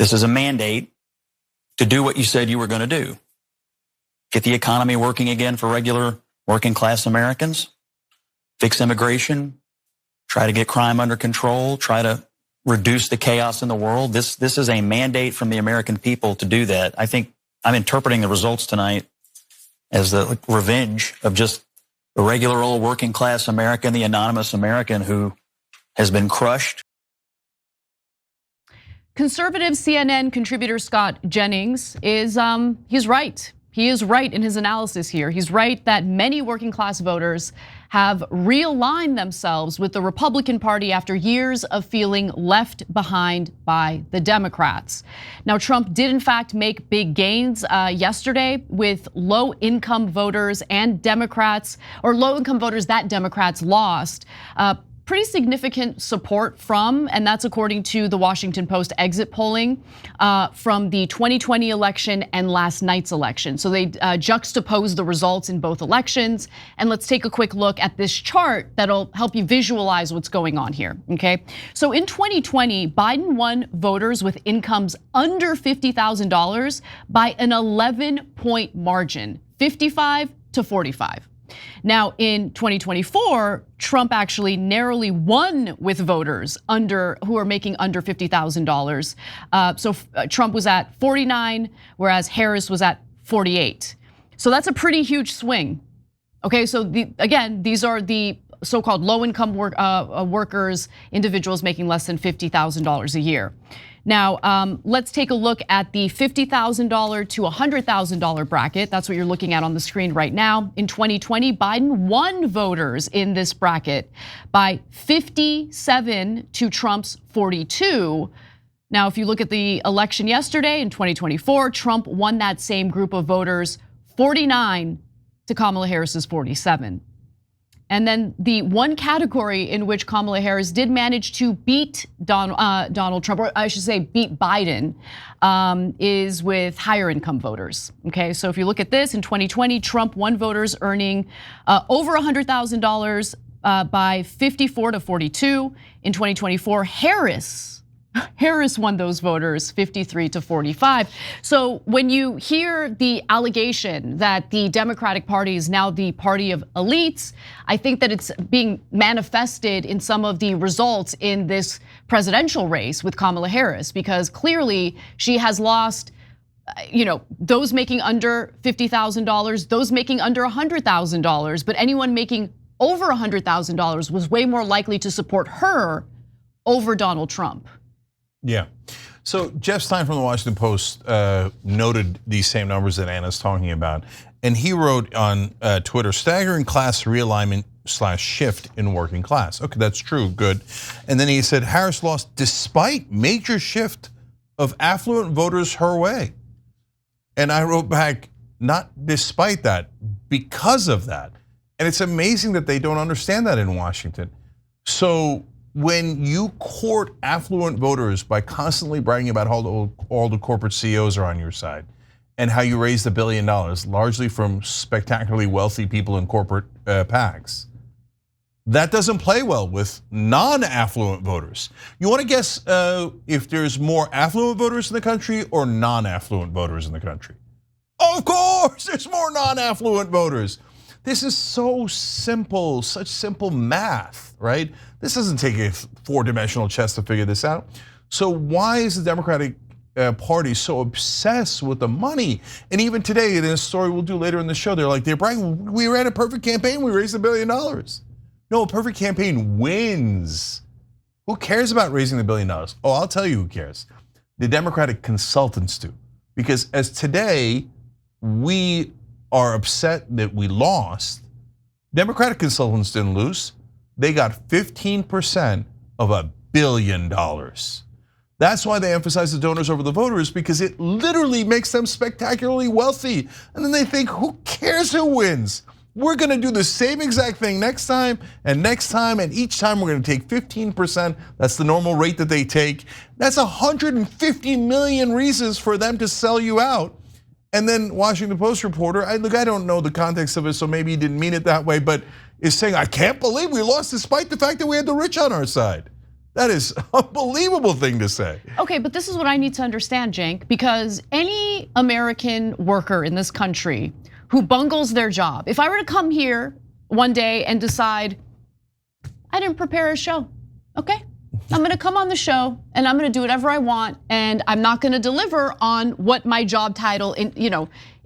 This is a mandate to do what you said you were going to do. Get the economy working again for regular working class Americans, fix immigration, try to get crime under control, try to reduce the chaos in the world. This is a mandate from the American people to do that. I think I'm interpreting the results tonight as the revenge of just the regular old working class American, the anonymous American who has been crushed. Conservative CNN contributor Scott Jennings he's right. He is right in his analysis here. He's right that many working class voters have realigned themselves with the Republican Party after years of feeling left behind by the Democrats. Now, Trump did in fact make big gains yesterday with low-income voters and Democrats, or low-income voters that Democrats lost. Pretty significant support from, and that's according to the Washington Post exit polling from the 2020 election and last night's election. So they juxtapose the results in both elections. And let's take a quick look at this chart that'll help you visualize what's going on here, okay? So in 2020, Biden won voters with incomes under $50,000 by an 11-point margin, 55 to 45. Now, in 2024, Trump actually narrowly won with voters who are making under $50,000. So Trump was at 49, whereas Harris was at 48. So that's a pretty huge swing. Okay, so again, these are the so-called low-income workers, individuals making less than $50,000 a year. Now, let's take a look at the $50,000 to $100,000 bracket. That's what you're looking at on the screen right now. In 2020, Biden won voters in this bracket by 57 to Trump's 42. Now, if you look at the election yesterday in 2024, Trump won that same group of voters 49 to Kamala Harris's 47. And then the one category in which Kamala Harris did manage to beat Donald Trump, or I should say beat Biden, is with higher income voters. Okay, so if you look at this, in 2020, Trump won voters earning over $100,000 by 54 to 42. In 2024, Harris won those voters 53 to 45. So when you hear the allegation that the Democratic Party is now the party of elites, I think that it's being manifested in some of the results in this presidential race with Kamala Harris, because clearly she has lost, those making under $50,000, those making under $100,000, but anyone making over $100,000 was way more likely to support her over Donald Trump. Yeah. So Jeff Stein from the Washington Post noted these same numbers that Anna's talking about. And he wrote on Twitter, staggering class realignment / shift in working class. Okay, that's true, good. And then he said, Harris lost despite major shift of affluent voters her way. And I wrote back, not despite that, because of that. And it's amazing that they don't understand that in Washington. So when you court affluent voters by constantly bragging about how all the corporate CEOs are on your side and how you raised $1 billion, largely from spectacularly wealthy people in corporate PACs, that doesn't play well with non-affluent voters. You want to guess if there's more affluent voters in the country or non-affluent voters in the country? Of course, there's more non-affluent voters. This is so simple, such simple math, right? This doesn't take a 4-dimensional chess to figure this out. So why is the Democratic Party so obsessed with the money? And even today, in a story we'll do later in the show, they're bragging, we ran a perfect campaign, we raised $1 billion. No, a perfect campaign wins. Who cares about raising the $1 billion? Oh, I'll tell you who cares. The Democratic consultants do. Because as today, we are upset that we lost. Democratic consultants didn't lose. They got 15% of $1 billion. That's why they emphasize the donors over the voters, because it literally makes them spectacularly wealthy. And then they think, who cares who wins? We're gonna do the same exact thing next time, and each time we're gonna take 15%. That's the normal rate that they take. That's 150 million reasons for them to sell you out. And then Washington Post reporter, I don't know the context of it, so maybe he didn't mean it that way, but is saying, I can't believe we lost despite the fact that we had the rich on our side. That is an unbelievable thing to say. Okay, but this is what I need to understand, Cenk, because any American worker in this country who bungles their job, if I were to come here one day and decide, I didn't prepare a show, okay? I'm gonna come on the show and I'm gonna do whatever I want, and I'm not gonna deliver on what my job title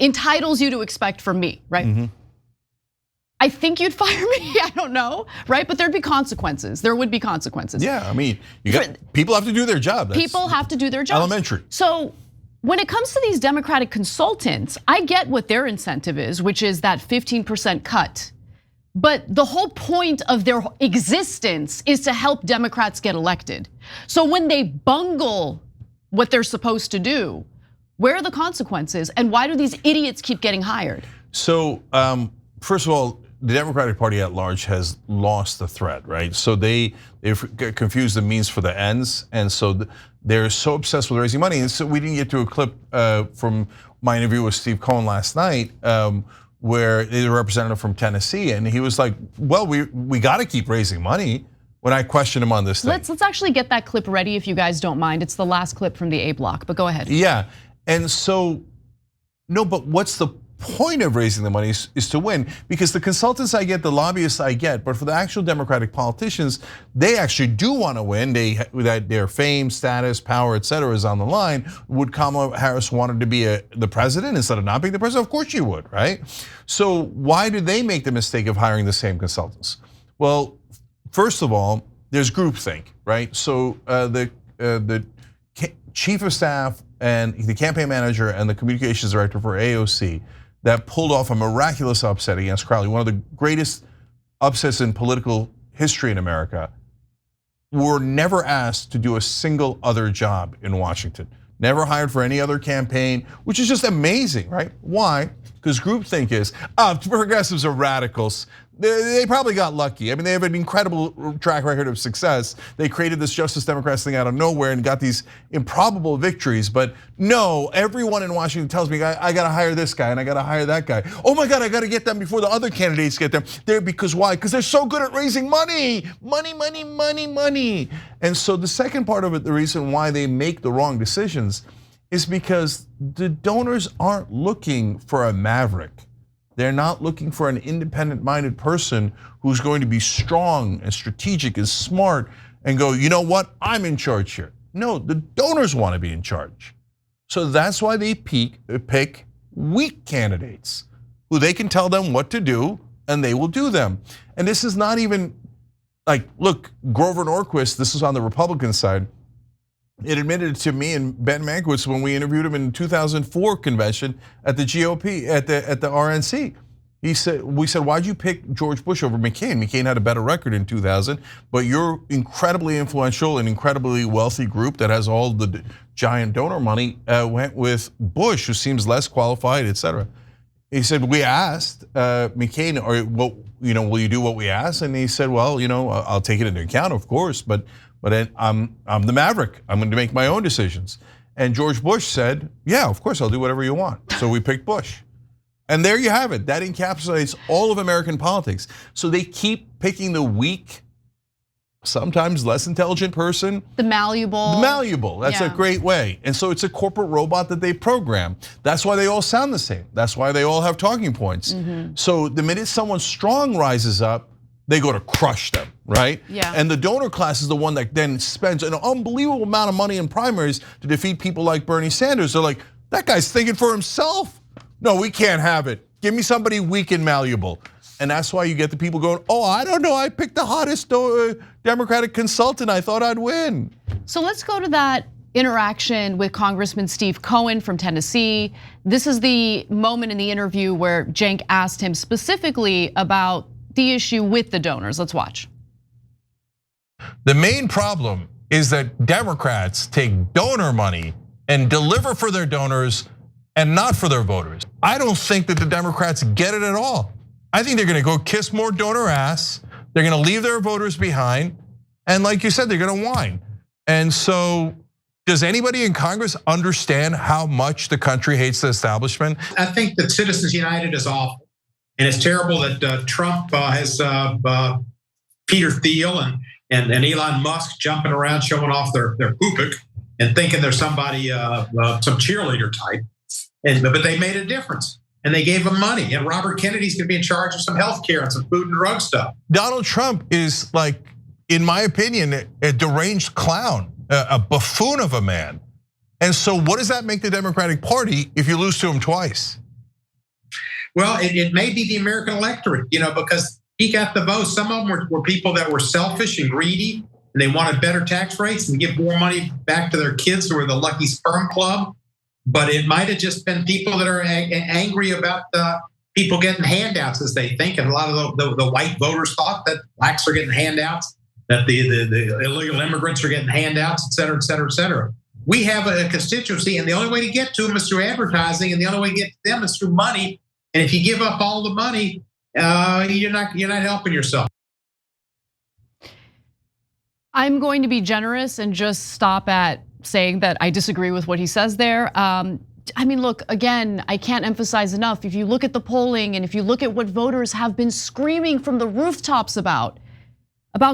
entitles you to expect from me, right? I think you'd fire me, I don't know, right? But there'd be consequences, there would be consequences. Yeah, I mean, people have to do their job. People have to do their job. Elementary. So when it comes to these Democratic consultants, I get what their incentive is, which is that 15% cut. But the whole point of their existence is to help Democrats get elected. So when they bungle what they're supposed to do, where are the consequences? And why do these idiots keep getting hired? So first of all, the Democratic Party at large has lost the thread, right? So they've confused the means for the ends, and so they're so obsessed with raising money. And so we didn't get to a clip from my interview with Steve Cohen last night, where the representative from Tennessee, and he was like, "Well, we got to keep raising money." When I questioned him on this thing, let's actually get that clip ready if you guys don't mind. It's the last clip from the A block, but go ahead. Yeah, and so no, but what's the point of raising the money is to win, because the consultants I get, the lobbyists I get, but for the actual Democratic politicians, they actually do want to win. That their fame, status, power, etc. is on the line. Would Kamala Harris wanted to be the president instead of not being the president? Of course she would, right? So why do they make the mistake of hiring the same consultants? Well, first of all, there's groupthink, right? So the chief of staff and the campaign manager and the communications director for AOC that pulled off a miraculous upset against Crowley, one of the greatest upsets in political history in America, were never asked to do a single other job in Washington. Never hired for any other campaign, which is just amazing, right? Why? Because groupthink is, progressives are radicals. They probably got lucky. I mean, they have an incredible track record of success. They created this Justice Democrats thing out of nowhere and got these improbable victories. But no, everyone in Washington tells me, I gotta hire this guy and I gotta hire that guy. Oh my God, I gotta get them before the other candidates get them. Because why? Because they're so good at raising money. Money, money, money, money. And so the second part of it, the reason why they make the wrong decisions is because the donors aren't looking for a maverick. They're not looking for an independent-minded person who's going to be strong and strategic and smart and go, you know what, I'm in charge here. No, the donors want to be in charge. So that's why they pick weak candidates who they can tell them what to do and they will do them. And this is not even like, look, Grover Norquist, this is on the Republican side. It admitted to me and Ben Mankiewicz when we interviewed him in 2004 convention at the GOP, at the RNC. We said, why'd you pick George Bush over McCain? McCain had a better record in 2000, but your incredibly influential and incredibly wealthy group that has all the giant donor money went with Bush, who seems less qualified, etc. He said, we asked McCain, will you do what we asked? And he said, well, I'll take it into account, of course, but I'm the maverick. I'm going to make my own decisions. And George Bush said, yeah, of course, I'll do whatever you want. So we picked Bush. And there you have it. That encapsulates all of American politics. So they keep picking the weak, sometimes less intelligent person. The malleable. The malleable, that's a great way. And so it's a corporate robot that they program. That's why they all sound the same. That's why they all have talking points. So the minute someone strong rises up, they go to crush them, right? Yeah. And the donor class is the one that then spends an unbelievable amount of money in primaries to defeat people like Bernie Sanders. They're like, that guy's thinking for himself. No, we can't have it. Give me somebody weak and malleable. And that's why you get the people going, oh, I don't know, I picked the hottest Democratic consultant, I thought I'd win. So let's go to that interaction with Congressman Steve Cohen from Tennessee. This is the moment in the interview where Cenk asked him specifically about the issue with the donors. Let's watch. The main problem is that Democrats take donor money and deliver for their donors and not for their voters. I don't think that the Democrats get it at all. I think they're gonna go kiss more donor ass. They're gonna leave their voters behind. And like you said, they're gonna whine. And so does anybody in Congress understand how much the country hates the establishment? I think that Citizens United is awful. And it's terrible that Trump has Peter Thiel and Elon Musk jumping around showing off their pupik and thinking they're somebody, some cheerleader type. But they made a difference. And they gave him money. And Robert Kennedy's going to be in charge of some health care and some food and drug stuff. Donald Trump is, like, in my opinion, a deranged clown, a buffoon of a man. And so what does that make the Democratic Party if you lose to him twice? Well, it may be the American electorate, because he got the votes. Some of them were people that were selfish and greedy, and they wanted better tax rates and give more money back to their kids who are the lucky sperm club. But it might have just been people that are angry about people getting handouts, as they think. And a lot of the white voters thought that blacks are getting handouts, that the illegal immigrants are getting handouts, et cetera, et cetera, et cetera. We have a constituency, and the only way to get to them is through advertising, and the only way to get to them is through money. And if you give up all the money, you're not helping yourself. I'm going to be generous and just stop at saying that I disagree with what he says there. I mean, look, again, I can't emphasize enough. If you look at the polling and if you look at what voters have been screaming from the rooftops about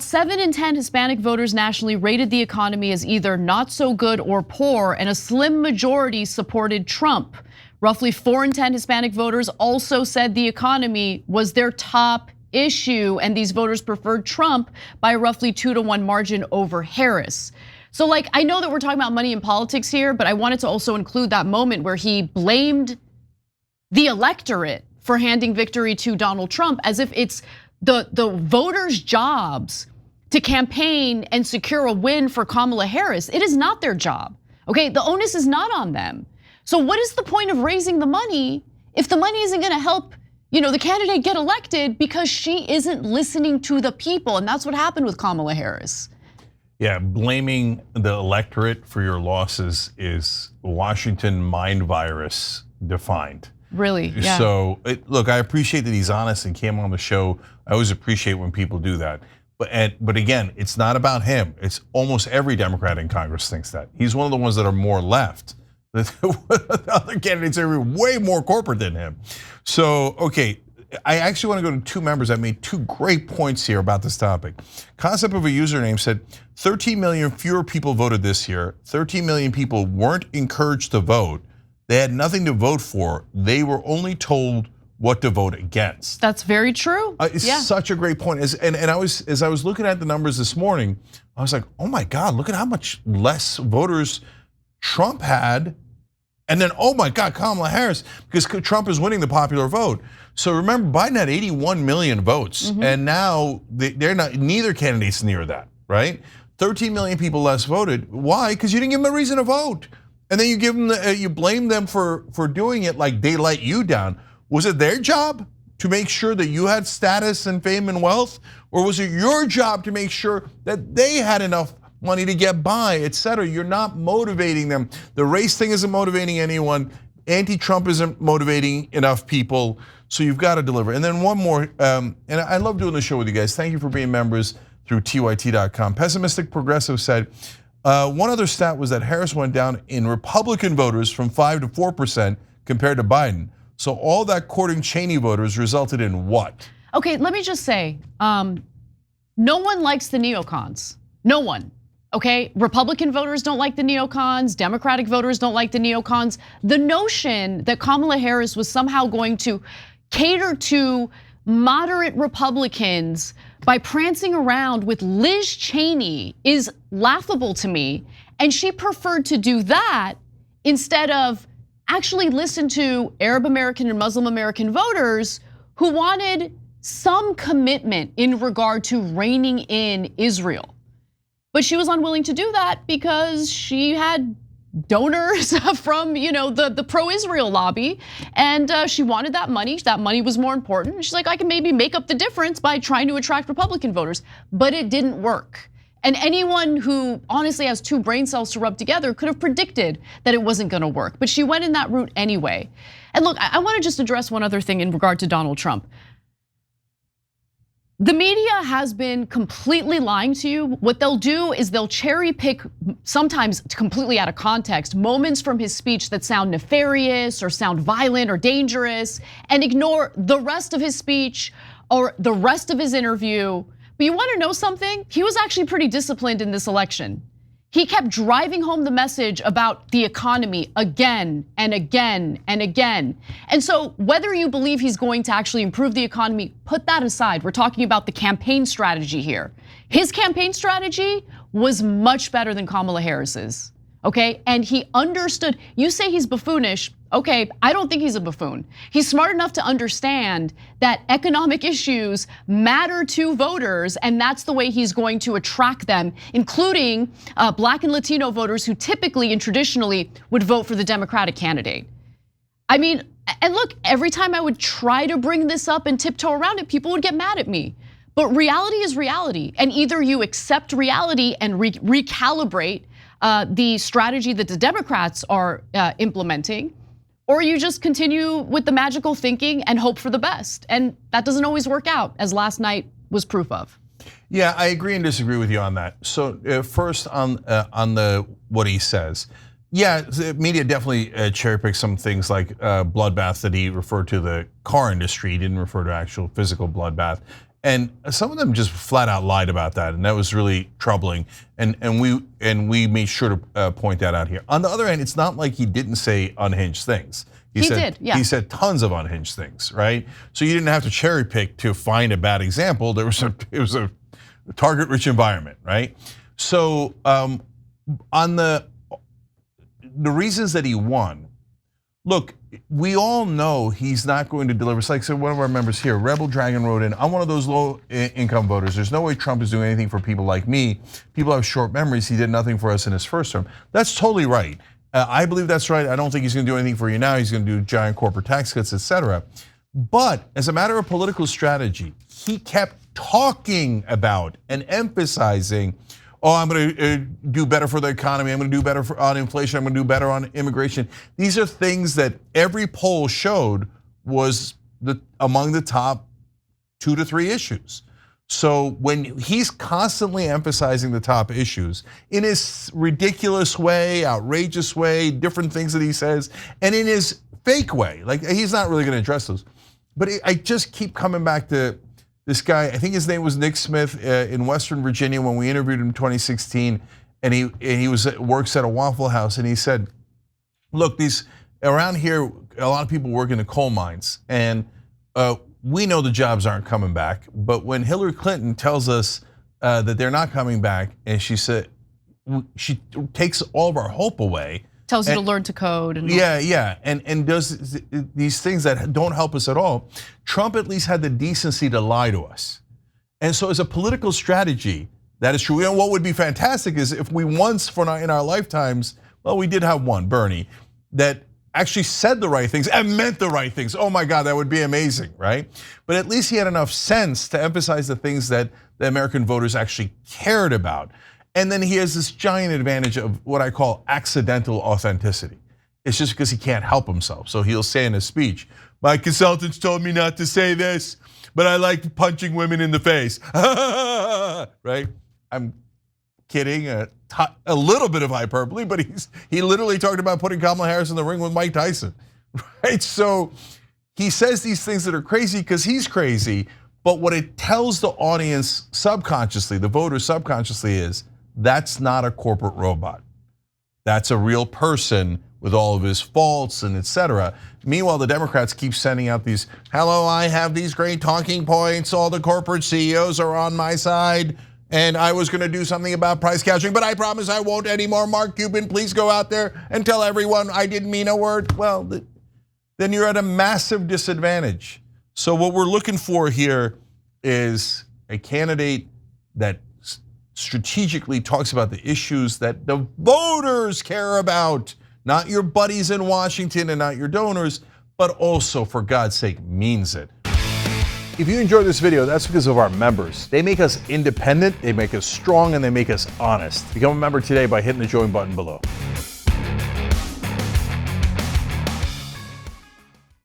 7 in 10 Hispanic voters nationally rated the economy as either not so good or poor, and a slim majority supported Trump. Roughly 4 in 10 Hispanic voters also said the economy was their top issue, and these voters preferred Trump by a roughly 2-to-1 margin over Harris. So, like, I know that we're talking about money in politics here, but I wanted to also include that moment where he blamed the electorate for handing victory to Donald Trump, as if it's the voters' jobs to campaign and secure a win for Kamala Harris. It is not their job, okay? The onus is not on them. So what is the point of raising the money if the money isn't gonna help, the candidate get elected, because she isn't listening to the people? And that's what happened with Kamala Harris. Yeah, blaming the electorate for your losses is Washington mind virus defined. Really, yeah. So, look, I appreciate that he's honest and came on the show. I always appreciate when people do that. But again, it's not about him. It's almost every Democrat in Congress thinks that. He's one of the ones that are more left. The other candidates are way more corporate than him. So, okay, I actually want to go to 2 members that made 2 great points here about this topic. Concept of a username said 13 million fewer people voted this year. 13 million people weren't encouraged to vote. They had nothing to vote for. They were only told what to vote against. That's very true. It's such a great point. As I was looking at the numbers this morning, I was like, oh my God, look at how much less voters Trump had. And then, oh my God, Kamala Harris, because Trump is winning the popular vote. So remember, Biden had 81 million votes, and now they're not. Neither candidate's near that, right? 13 million people less voted. Why? Because you didn't give them a reason to vote, and then you give them you blame them for doing it like they let you down. Was it their job to make sure that you had status and fame and wealth, or was it your job to make sure that they had enough money to get by, et cetera? You're not motivating them. The race thing isn't motivating anyone. Anti-Trump isn't motivating enough people. So you've got to deliver. And then one more, and I love doing the show with you guys. Thank you for being members through tyt.com. Pessimistic Progressive said, one other stat was that Harris went down in Republican voters from 5 to 4% compared to Biden. So all that courting Cheney voters resulted in what? Okay, let me just say, no one likes the neocons. No one. Okay, Republican voters don't like the neocons, Democratic voters don't like the neocons. The notion that Kamala Harris was somehow going to cater to moderate Republicans by prancing around with Liz Cheney is laughable to me. And she preferred to do that instead of actually listen to Arab American and Muslim American voters who wanted some commitment in regard to reining in Israel. But she was unwilling to do that because she had donors from the pro-Israel lobby, and she wanted that money. That money was more important. She's like, I can maybe make up the difference by trying to attract Republican voters, but it didn't work. And anyone who honestly has 2 brain cells to rub together could have predicted that it wasn't gonna work, but she went in that route anyway. And look, I wanna just address one other thing in regard to Donald Trump. The media has been completely lying to you. What they'll do is they'll cherry pick, sometimes completely out of context, moments from his speech that sound nefarious or sound violent or dangerous, and ignore the rest of his speech or the rest of his interview. But you want to know something? He was actually pretty disciplined in this election. He kept driving home the message about the economy again and again and again. And so whether you believe he's going to actually improve the economy, put that aside. We're talking about the campaign strategy here. His campaign strategy was much better than Kamala Harris's, okay? And he understood, you say he's buffoonish. Okay, I don't think he's a buffoon. He's smart enough to understand that economic issues matter to voters, and that's the way he's going to attract them, including Black and Latino voters who typically and traditionally would vote for the Democratic candidate. I mean, and look, every time I would try to bring this up and tiptoe around it, people would get mad at me. But reality is reality, and either you accept reality and recalibrate the strategy that the Democrats are implementing, or you just continue with the magical thinking and hope for the best. And that doesn't always work out, as last night was proof of. Yeah, I agree and disagree with you on that. So first on the what he says. Yeah, the media definitely cherry picked some things like bloodbath that he referred to the car industry. He didn't refer to actual physical bloodbath. And some of them just flat out lied about that, and that was really troubling. And we made sure to point that out here. On the other hand, it's not like he didn't say unhinged things. He said, yeah. He said tons of unhinged things, right? So you didn't have to cherry pick to find a bad example. It was a target-rich environment, right? So on the reasons that he won, look, we all know he's not going to deliver. It's like said one of our members here, Rebel Dragon wrote in, I'm one of those low income voters. There's no way Trump is doing anything for people like me. People have short memories. He did nothing for us in his first term. That's totally right. I believe that's right. I don't think he's going to do anything for you now. He's going to do giant corporate tax cuts, etc. But as a matter of political strategy, he kept talking about and emphasizing, oh, I'm going to do better for the economy. I'm going to do better on inflation. I'm going to do better on immigration. These are things that every poll showed was among the top 2 to 3 issues. So when he's constantly emphasizing the top issues in his ridiculous way, outrageous way, different things that he says, and in his fake way, like he's not really going to address those. But I just keep coming back to this guy, I think his name was Nick Smith in Western Virginia when we interviewed him in 2016, and he works at a Waffle House, and he said, look, around here, a lot of people work in the coal mines, and we know the jobs aren't coming back, but when Hillary Clinton tells us that they're not coming back, and she she takes all of our hope away. Tells you to learn to code. And and does these things that don't help us at all. Trump at least had the decency to lie to us. And so as a political strategy, that is true. And what would be fantastic is if we once in our lifetimes, well, we did have one, Bernie, that actually said the right things and meant the right things. Oh my God, that would be amazing, right? But at least he had enough sense to emphasize the things that the American voters actually cared about. And then he has this giant advantage of what I call accidental authenticity. It's just because he can't help himself. So he'll say in his speech, my consultants told me not to say this, but I like punching women in the face, right? I'm kidding, a little bit of hyperbole, but he literally talked about putting Kamala Harris in the ring with Mike Tyson, right? So he says these things that are crazy because he's crazy, but what it tells the audience subconsciously, the voters subconsciously is, that's not a corporate robot. That's a real person with all of his faults and etc. Meanwhile, the Democrats keep sending out these, hello, I have these great talking points. All the corporate CEOs are on my side. And I was going to do something about price gouging, but I promise I won't anymore. Mark Cuban, please go out there and tell everyone I didn't mean a word. Well, then you're at a massive disadvantage. So what we're looking for here is a candidate that strategically talks about the issues that the voters care about, not your buddies in Washington and not your donors, but also, for God's sake, means it. If you enjoyed this video, that's because of our members. They make us independent, they make us strong, and they make us honest. Become a member today by hitting the join button below.